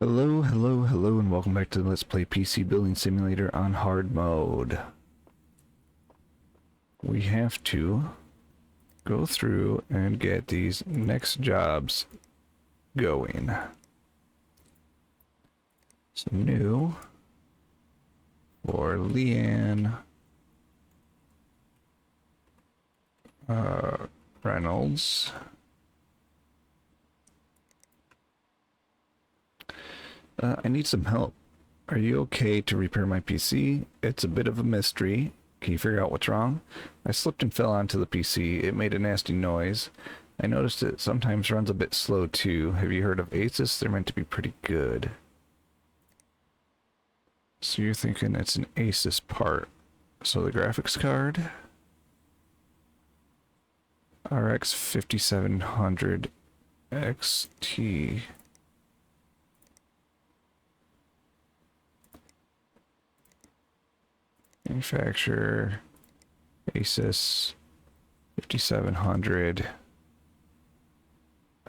Hello, hello, hello, and welcome back to Let's Play PC Building Simulator on hard mode. We have to go through and get these next jobs going. So new for Leanne Reynolds. I need some help. Are you okay to repair my PC? It's a bit of a mystery. Can you figure out what's wrong? I slipped and fell onto the PC. It made a nasty noise. I noticed it sometimes runs a bit slow too. Have you heard of Asus? They're meant to be pretty good. So you're thinking it's an Asus part. So the graphics card, RX 5700 XT. Manufacturer, Asus 5700.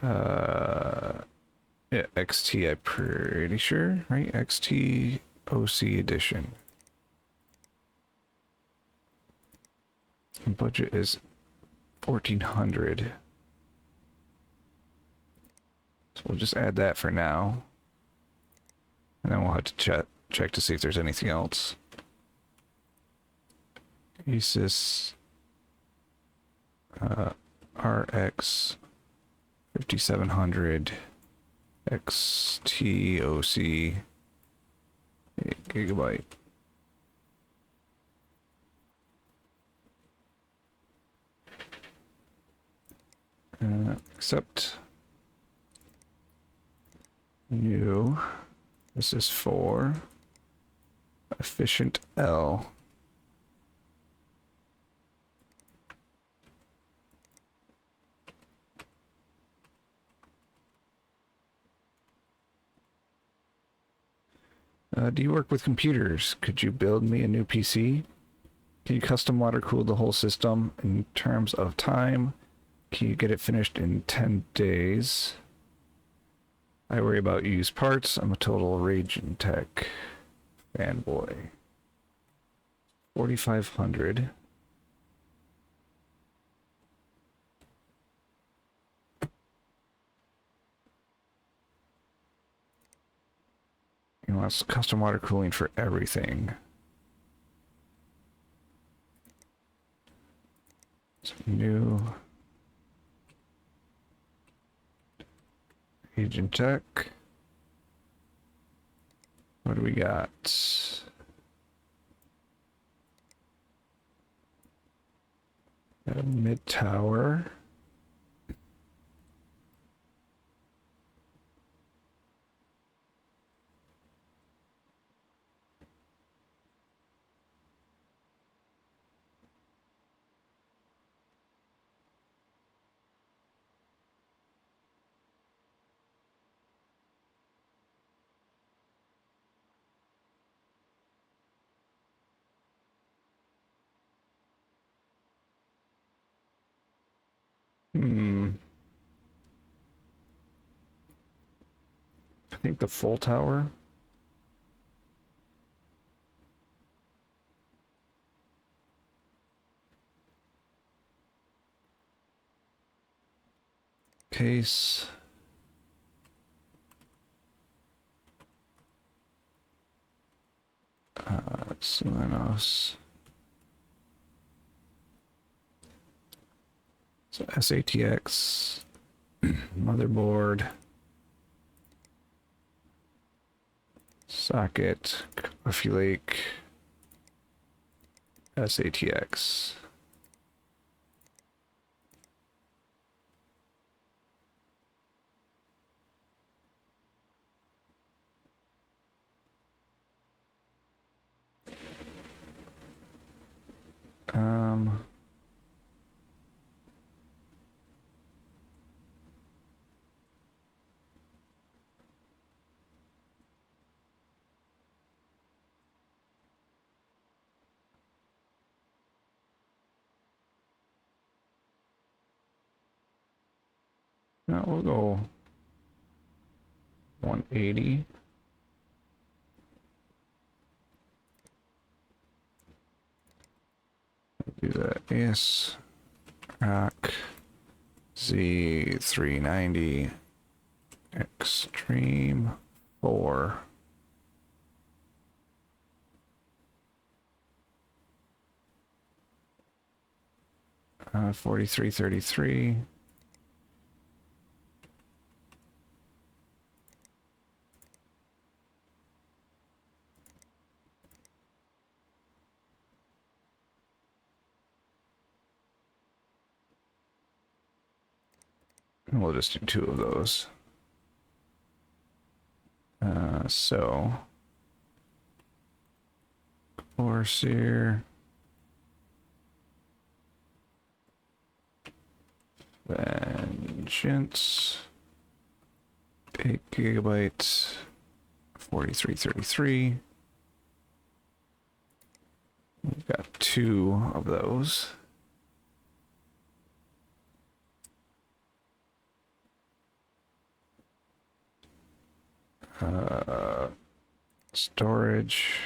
Yeah, XT, I'm pretty sure, right? XT OC edition. And budget is 1400. So we'll just add that for now. And then we'll have to check to see if there's anything else. Asus RX 5700 XTOC 8 GB. Accept. New. This is for Efficient L. Do you work with computers? Could you build me a new PC? Can you custom water cool the whole system in terms of time? Can you get it finished in 10 days? I worry about used parts. I'm a total Raging Tech fanboy. 4,500. He wants custom water cooling for everything. So new Agent Tech. What do we got? Mid tower. I think the full tower. Case. Solanos. So SATX. Motherboard. Socket. Coffee Lake. SATX. Now we'll go 180. Do the AS Rock Z390 Extreme 4. Uh, 4333. And we'll just do 2 of those. So Corsair, Vengeance, 8 gigabytes, 4333. We've got 2 of those. Storage.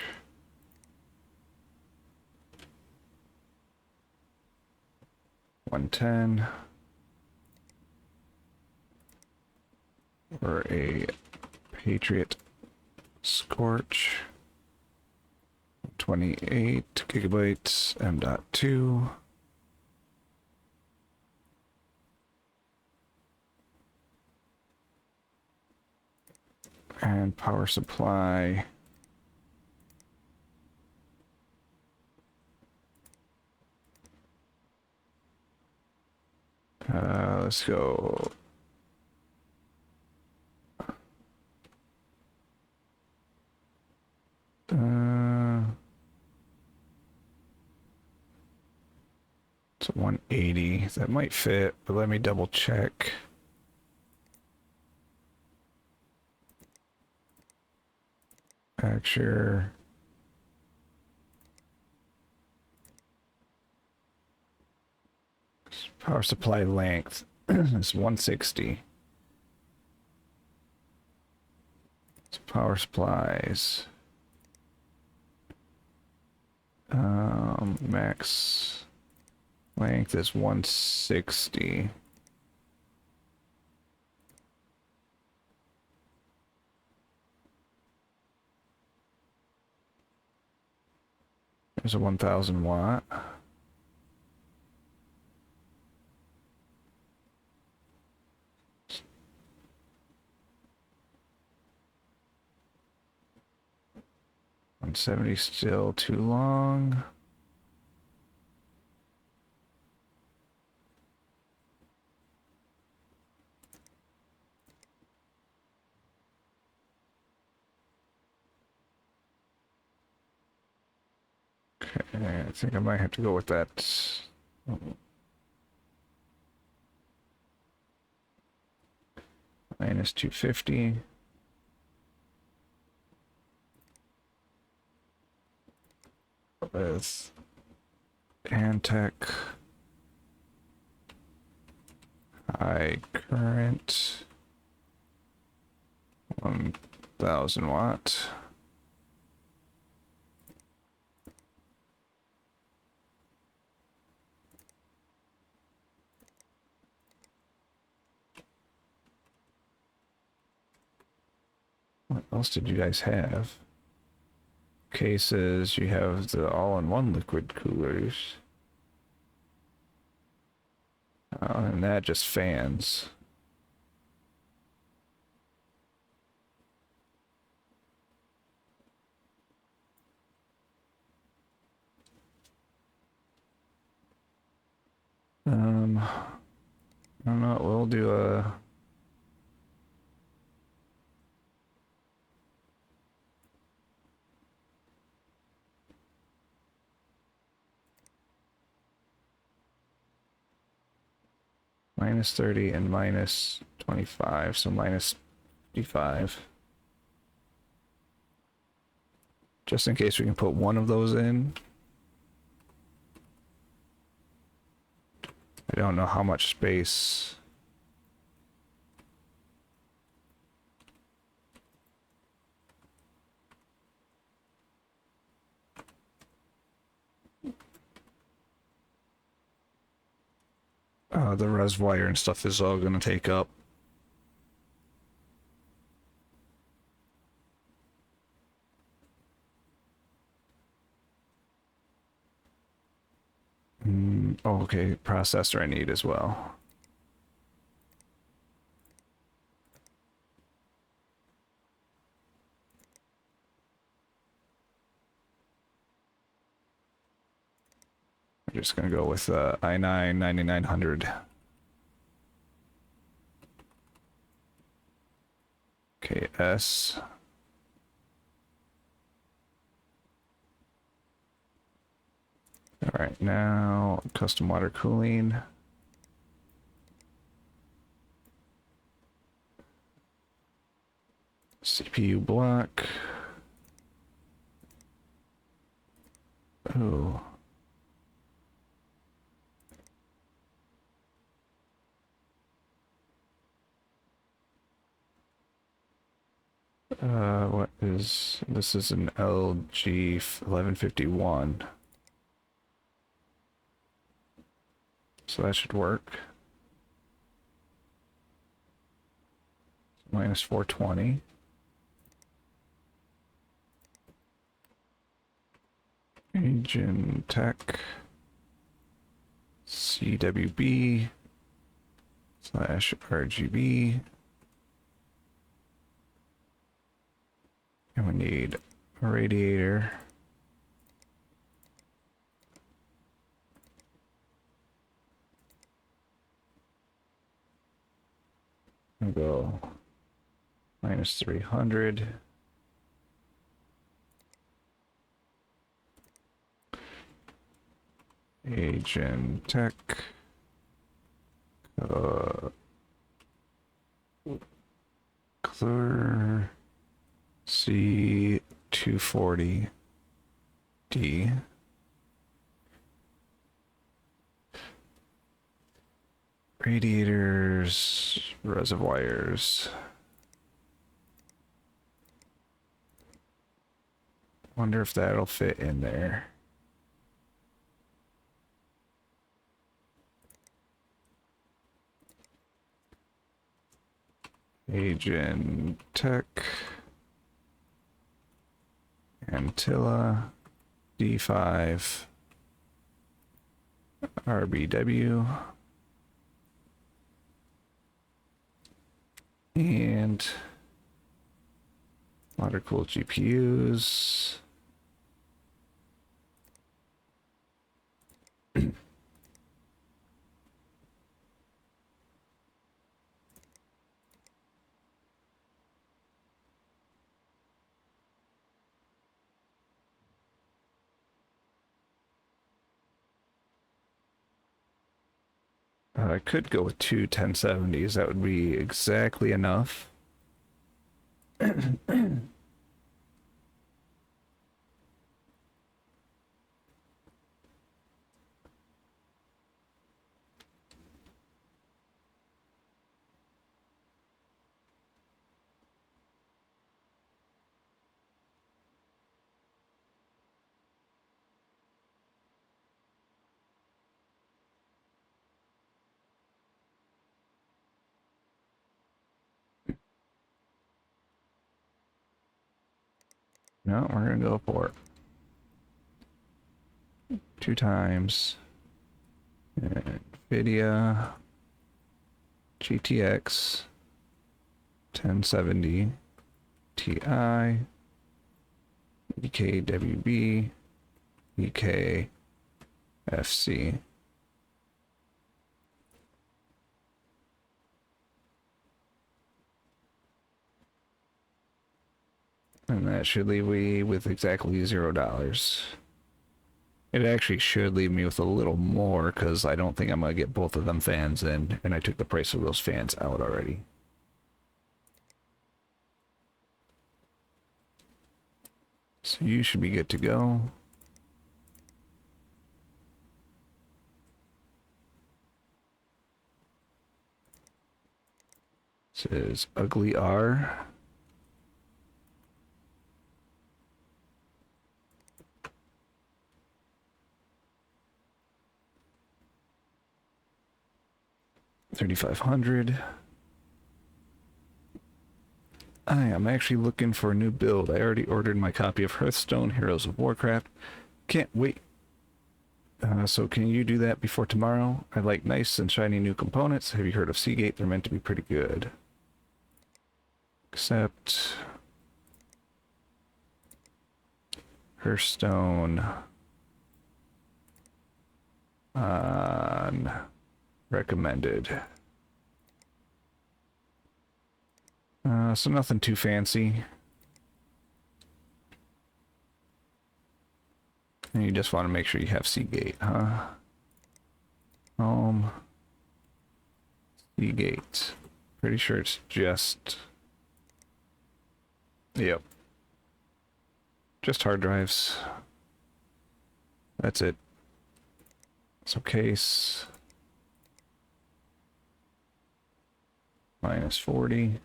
$110 or a Patriot Scorch. 28 gigabytes M.2. And power supply. Let's go. It's a 180. That might fit, but let me double check. Actually, power supply length is 160. It's power supplies. Max length is 160. There's a 1000 watt. $170 still too long. Okay, I think I might have to go with that. Minus 250. With Antec high current 1000 watt. What else did you guys have? Cases, you have the all-in-one liquid coolers. And that just fans. I don't know, we'll do a minus 30 and minus 25, so minus 55. Just in case we can put one of those in. I don't know how much space. the res wire and stuff is all gonna take up. Oh, okay, processor I need as well. I'm just gonna go with i9 9900. KS. All right, now custom water cooling. CPU block. Oh. What is this? Is an LG 1151. So that should work. Minus 420. Engine tech. CWB slash RGB. And we need a radiator. We'll go minus 300. Agent tech. Clear C240D. Radiators, reservoirs. Wonder if that'll fit in there. Agent tech. Antilla. D5. RBW. And water cooled GPUs. I could go with two 1070s. That would be exactly enough. No, we're gonna go for it. 2 times. NVIDIA GTX 1070 Ti EKWB EKFC. And that should leave me with exactly $0. It actually should leave me with a little more because I don't think I'm going to get both of them fans in, and I took the price of those fans out already. So you should be good to go. This is Ugly R. 3,500. I am actually looking for a new build. I already ordered my copy of Hearthstone, Heroes of Warcraft. Can't wait. So can you do that before tomorrow? I like nice and shiny new components. Have you heard of Seagate? They're meant to be pretty good. Except Hearthstone on recommended. So nothing too fancy. And you just want to make sure you have Seagate, huh? Seagate. Pretty sure it's just... Yep. Just hard drives. That's it. So case. Minus 40.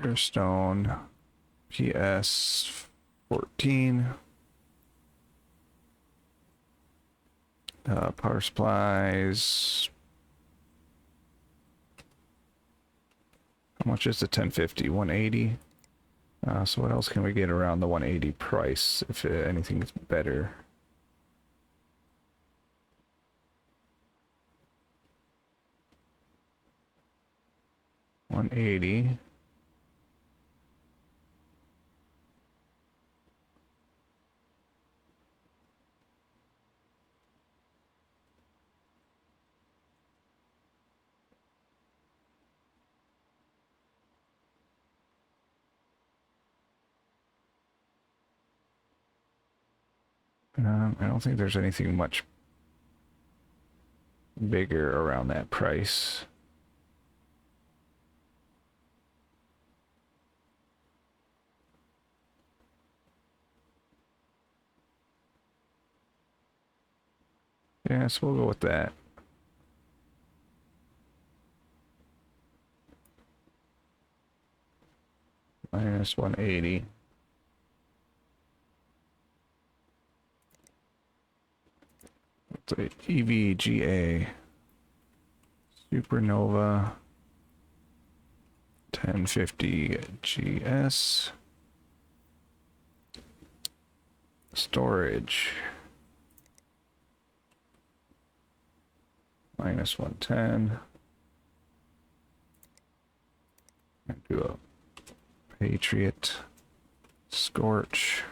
Hearthstone. PS 14. Power supplies. How much is the 1050? 180. So what else can we get around the 180 price if anything's better? $180. I don't think there's anything much bigger around that price. Yeah, so we'll go with that. Minus 180. It's a EVGA Supernova 1050 GS. Storage. Minus 110. And do a Patriot. Scorch.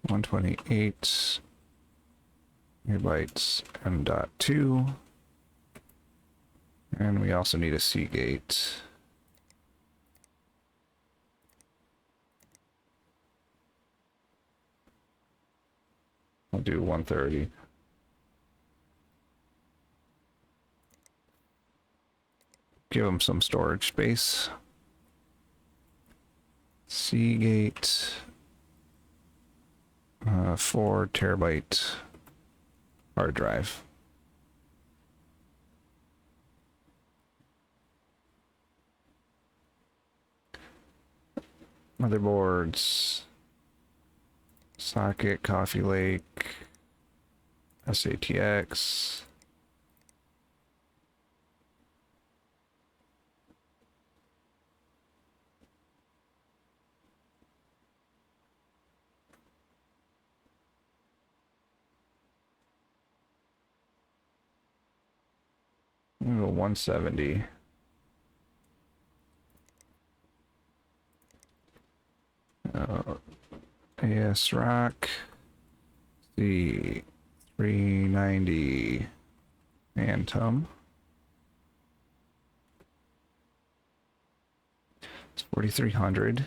128 megabytes M.2. And we also need a Seagate. I'll do 130. Give them some storage space. Seagate. 4 terabyte hard drive. Motherboards. Socket, Coffee Lake. SATX. I'm gonna go 170. ASRock. The 390 Phantom. It's 4,300.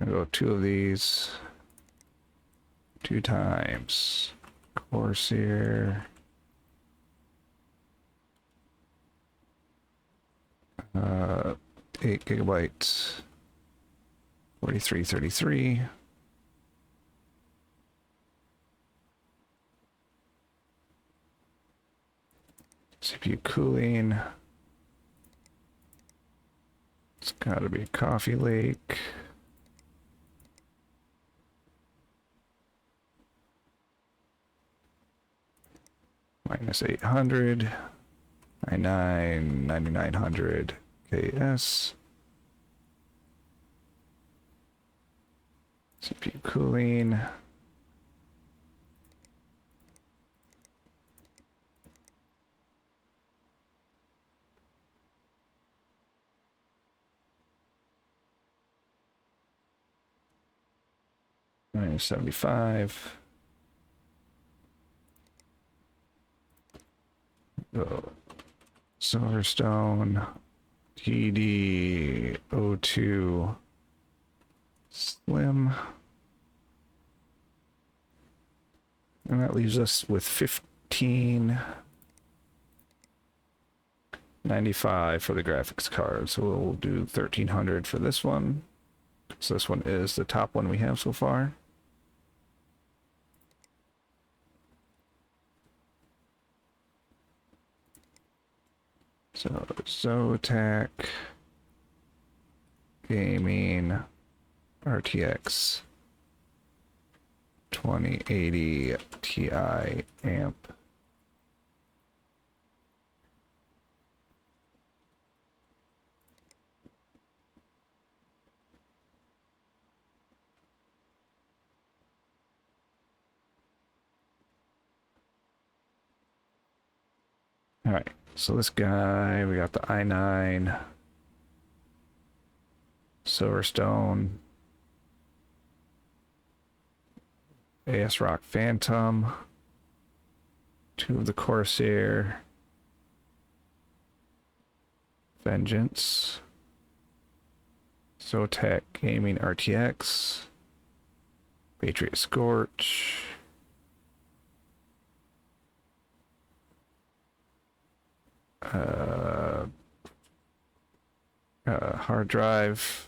I'm gonna go 2 of these 2 times. Corsair. 8 gigabytes. 4333. CPU cooling. It's gotta be Coffee Lake. Minus 800. 9900 KS. CPU cooling. Minus 75. Oh. Silverstone. TD02 Slim. And that leaves us with 1595 for the graphics card. So we'll do 1300 for this one. So this one is the top one we have so far. So Zotac Gaming RTX 2080 Ti amp. All right, so this guy, we got the i9 Silverstone ASRock Phantom, 2 of the Corsair Vengeance, Zotac Gaming RTX, Patriot Scorch, hard drive,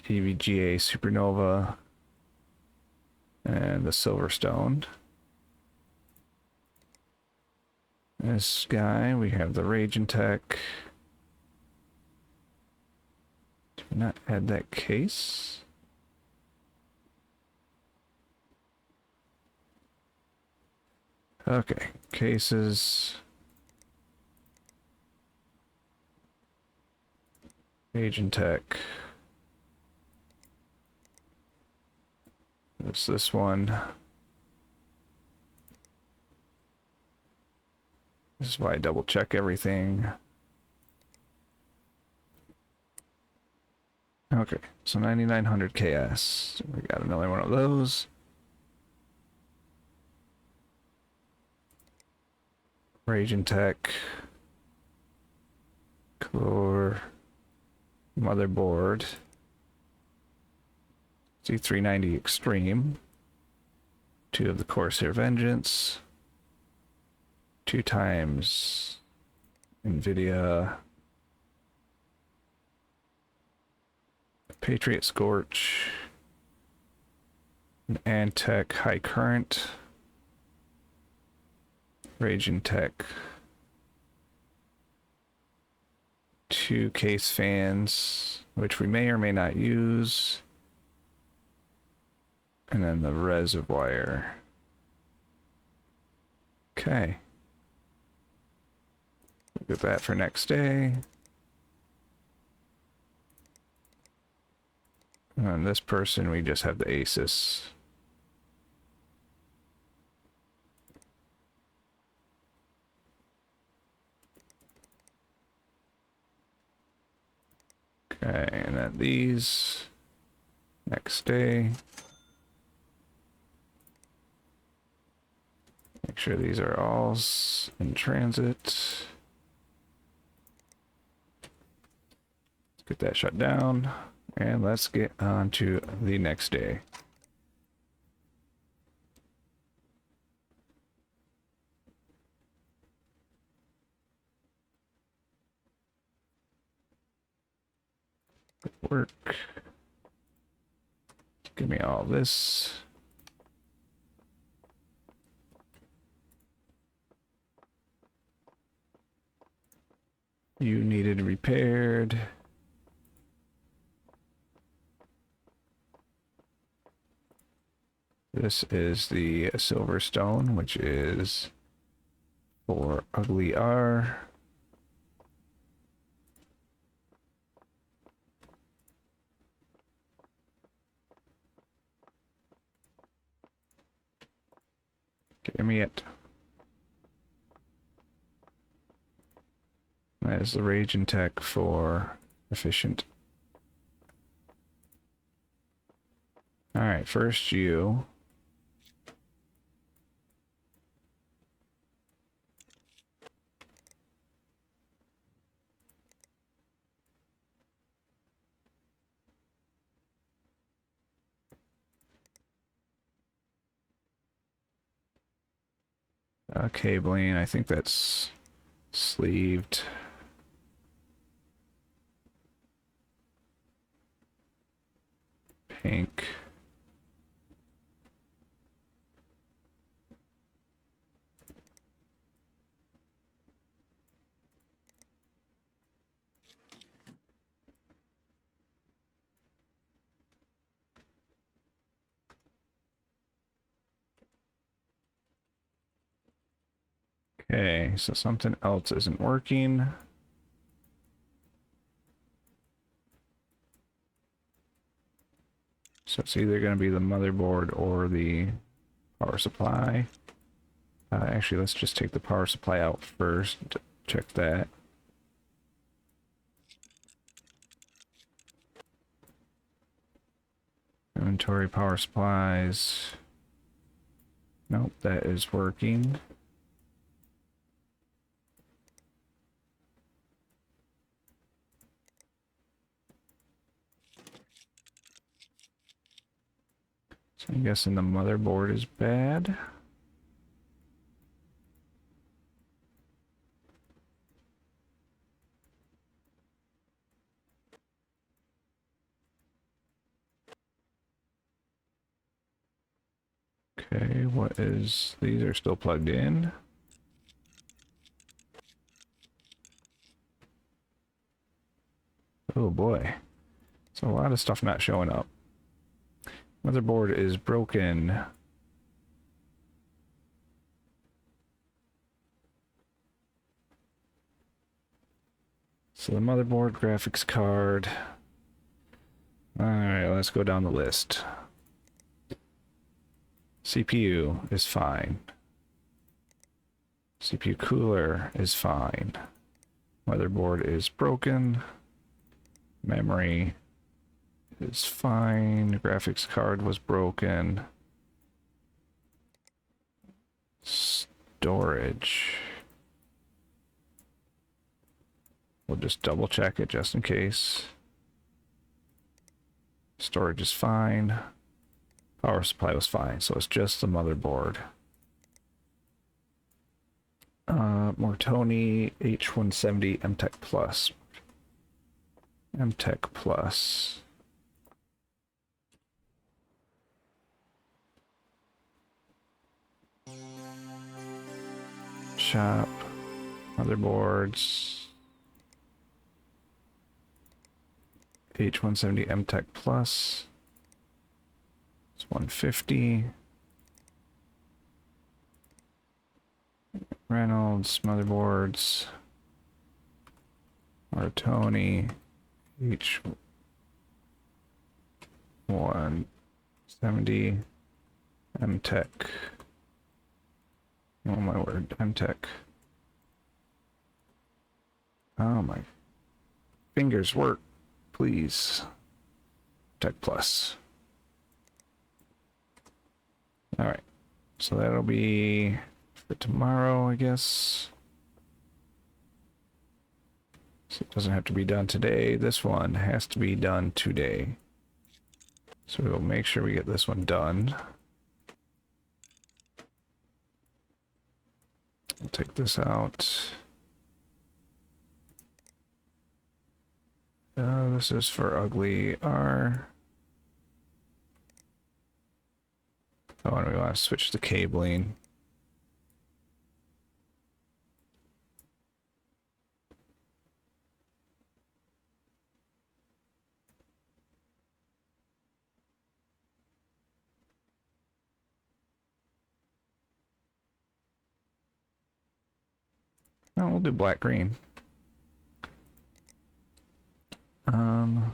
EVGA Supernova, and the Silverstone. This guy, we have the Ragentech. Did we not add that case? Okay, cases. Ragentech. It's this one. This is why I double check everything. Okay, so 9900 KS. We got another one of those. Ragentech. Core. Motherboard. C390 Extreme. 2 of the Corsair Vengeance. 2 times NVIDIA Patriot Scorch, an Antec High Current, Ragentech, 2 case fans, which we may or may not use, and then the reservoir. Okay. Look at that for next day. And this person, we just have the Asus. Okay, and then these next day. Make sure these are all in transit. Let's get that shut down, and let's get on to the next day. Work. Give me all this. You needed repaired. This is the silver stone, which is for Ugly R. Give me it. That is the Rage and Tech for efficient. Alright, first you. Cabling, I think that's sleeved. Pink. Okay, so something else isn't working. So it's either going to be the motherboard or the power supply. Actually, let's just take the power supply out first. Check that. Inventory power supplies. Nope, that is working. So I'm guessing the motherboard is bad. Okay, what is... These are still plugged in. Oh boy. So a lot of stuff not showing up. Motherboard is broken. So the motherboard, graphics card. Alright, let's go down the list. CPU is fine. CPU cooler is fine. Motherboard is broken. Memory is fine. Graphics card was broken. Storage. We'll just double check it just in case. Storage is fine. Power supply was fine, so it's just the motherboard. Mortoni H170 MTech Plus. MTech Plus. Shop. Motherboards. H170 MTech Plus. It's 150. Reynolds, motherboards. Martoni, H170 MTech. Oh my word, MTech. Oh my fingers work, please. Tech Plus. Alright, so that'll be for tomorrow, I guess. So it doesn't have to be done today. This one has to be done today. So we'll make sure we get this one done. I'll take this out. This is for Ugly R. Oh, and we want to switch the cabling. No, we'll do black green. Um,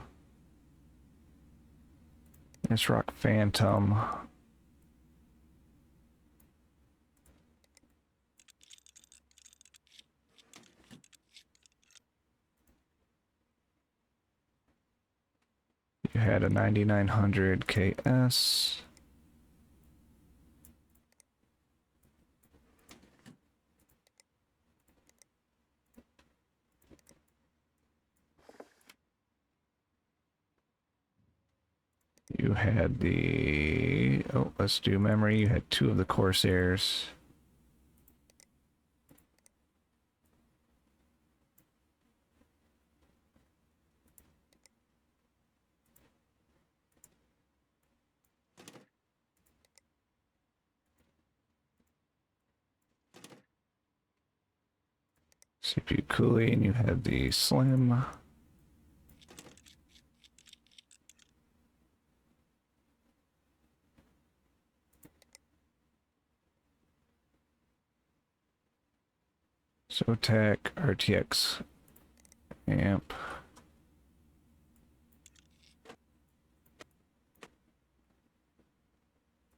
this rock phantom. You had a 9900 KS. You had the... Oh, let's do memory. You had 2 of the Corsairs. CPU cooling, and you had the Slim. Zotac RTX amp.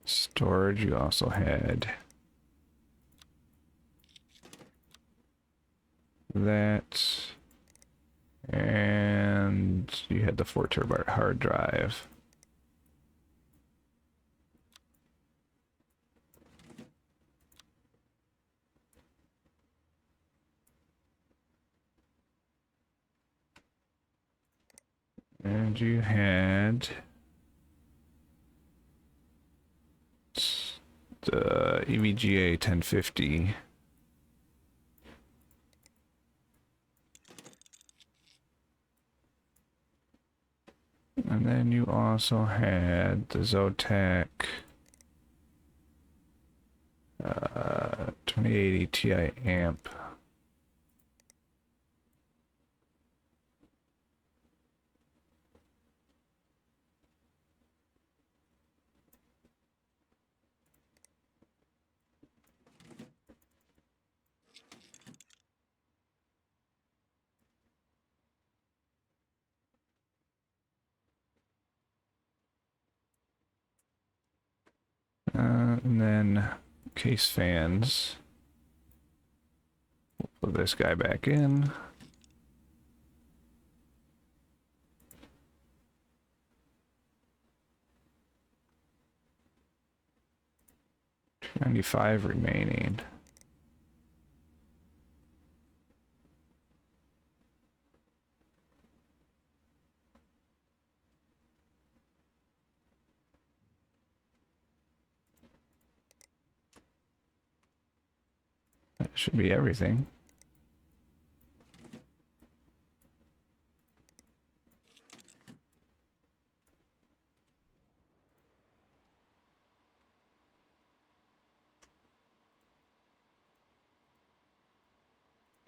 Storage, you also had that, and you had the 4 terabyte hard drive. And you had the EVGA 1050. And then you also had the Zotac 2080 Ti amp. And then case fans. We'll put this guy back in. $95 remaining. That should be everything.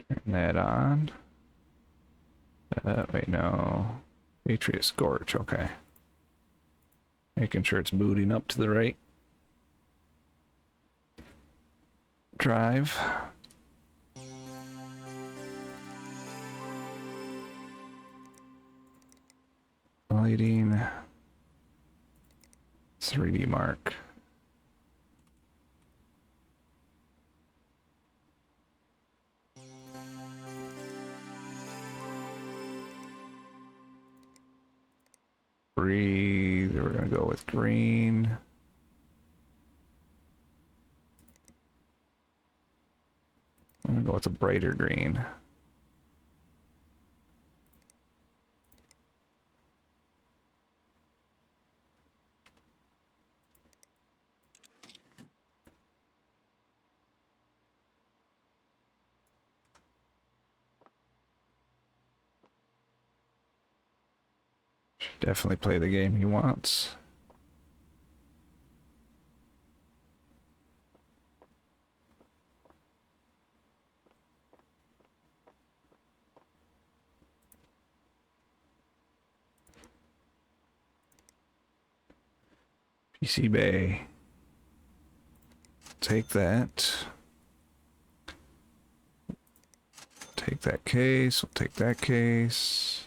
Turn that on. Wait, no. Patriot Scorch, okay. Making sure it's booting up to the right drive. Lighting. 3D Mark. Breathe. We're gonna go with green. I'm gonna go with a brighter green. Should definitely play the game he wants. PC Bay. Take that. take that case. We'll take that case.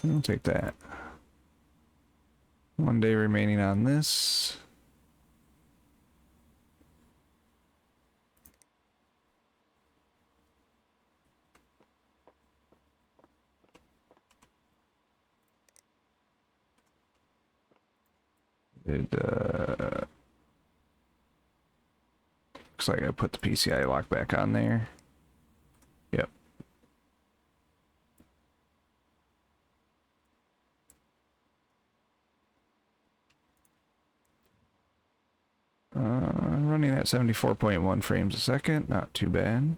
We'll take that. 1 day remaining on this. Looks like I put the PCI lock back on there. Yep. Running at 74.1 frames a second, not too bad.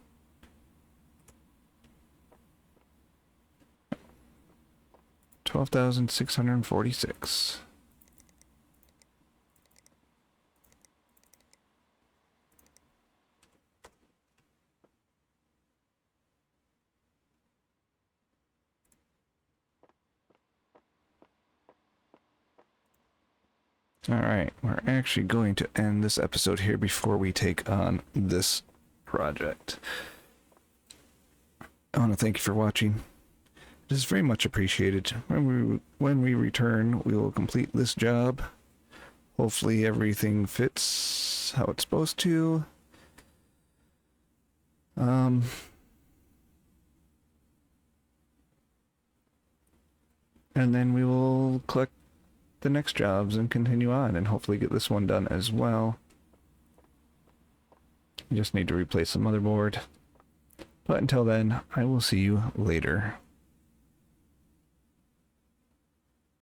$12,646. Alright, we're actually going to end this episode here before we take on this project. I want to thank you for watching. It is very much appreciated. When we return, we will complete this job. Hopefully everything fits how it's supposed to. And then we will collect the next jobs and continue on and hopefully get this one done as well. You just need to replace the motherboard. But until then, I will see you later.